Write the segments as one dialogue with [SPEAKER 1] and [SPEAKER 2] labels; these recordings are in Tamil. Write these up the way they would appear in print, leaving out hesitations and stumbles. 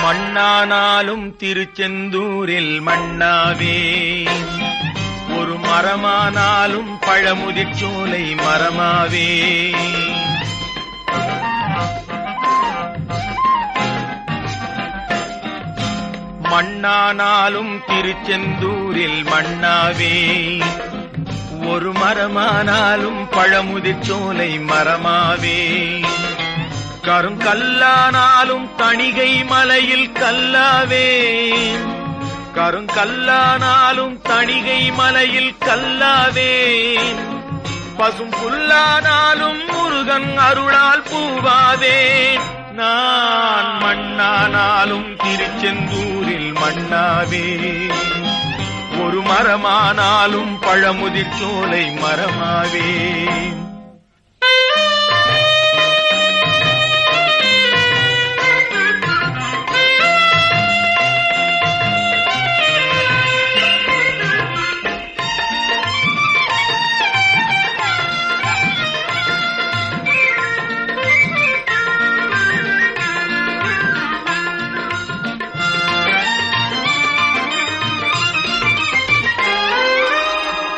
[SPEAKER 1] மண்ணானாலும் திருச்செந்தூரில் மண்ணாவே, ஒரு மரமானாலும் பழமுதிர்ச்சோலை மரமாவே. மண்ணானாலும் திருச்செந்தூரில் மண்ணாவே, ஒரு மரமானாலும் பழமுதிர்ச்சோலை மரமாவே. கருங்கல்லானாலும் தணிகை மலையில் கல்லாவே, கருங்கல்லானாலும் தணிகை மலையில் கல்லாவே. பசும் புல்லானாலும் முருகன் அருளால் பூவாவே. நான் மண்ணானாலும் திருச்செந்தூரில் மண்ணாவே, ஒரு மரமானாலும் பழமுதிர்ச்சோலை மரமாவே.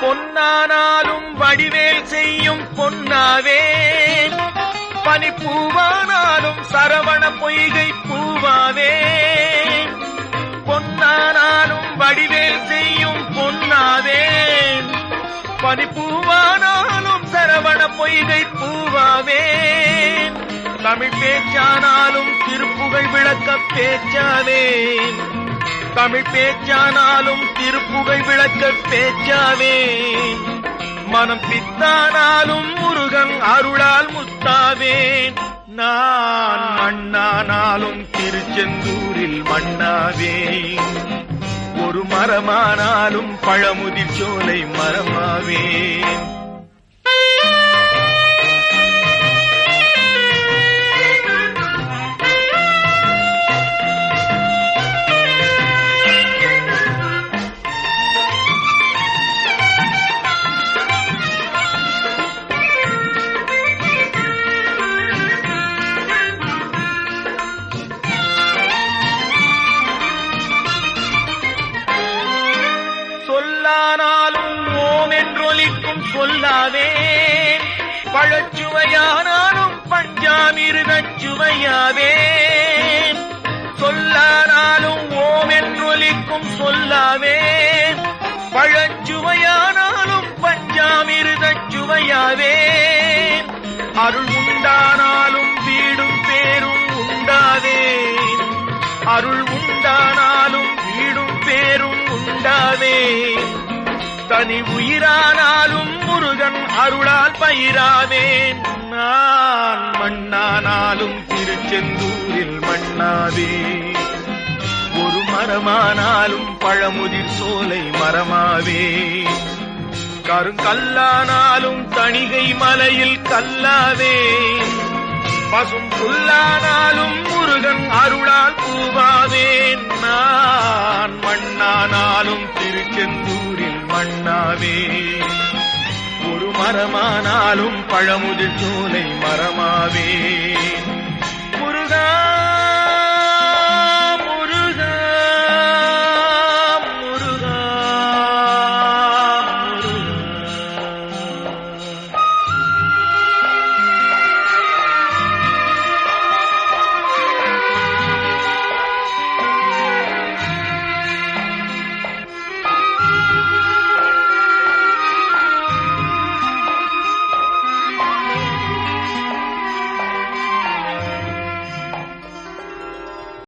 [SPEAKER 1] பொன்னானாலும் வடிவேல் செய்யும் பொன்னாவே, பனிப்பூவானாலும் சரவண பொய்கை பூவாவே. பொன்னானாலும் வடிவேல் செய்யும் பொன்னாவே, பனிப்பூவானாலும் சரவண பொய்கை பூவாவே. தமிழ் பேச்சானாலும் திருப்புகழ் விளக்க பேச்சாவே, தமிழ் பேச்சானாலும் திருப்புகழ் விளக்க பேச்சாவே. மனம் பித்தானாலும் முருகன் அருளால் முத்தாவேன். நான் மண்ணானாலும் திருச்செந்தூரில் மண்ணாவே, ஒரு மரமானாலும் பழமுதிர்ச்சோலை மரமாவே. சொல்லானாலும் ஓம் என்றொலிக்கும் சொல்லாவே, பழச்சுவையானாலும் பஞ்சாமிர்தச் சுவையாவே. சொல்லானாலும் ஓம் என்றொலிக்கும் சொல்லாவே, பழச்சுவையானாலும் பஞ்சாமிர்தச் சுவையாவே. அருள் உண்டானாலும் வீடும் பேரும் உண்டாவே, அருள் உண்டானாலும் வீடும் பேரும் உண்டாவே. தனி உயிரானாலும் முருகன் அருளால் பயிராவேன். நான் மண்ணானாலும் திருச்செந்தூரில் மண்ணாவே, ஒரு மரமானாலும் பழமுதிர் சோலை மரமாவே. கருங்கல்லானாலும் தணிகை மலையில் கல்லாவே, பசும் புல்லானாலும் முருகன் அருளால் பூவாவேன். நான் மண்ணானாலும் திருச்செந்தூரில் மண்ணாவே, ஒரு மரமானாலும் பழமுதிர் சோலை மரமாவே.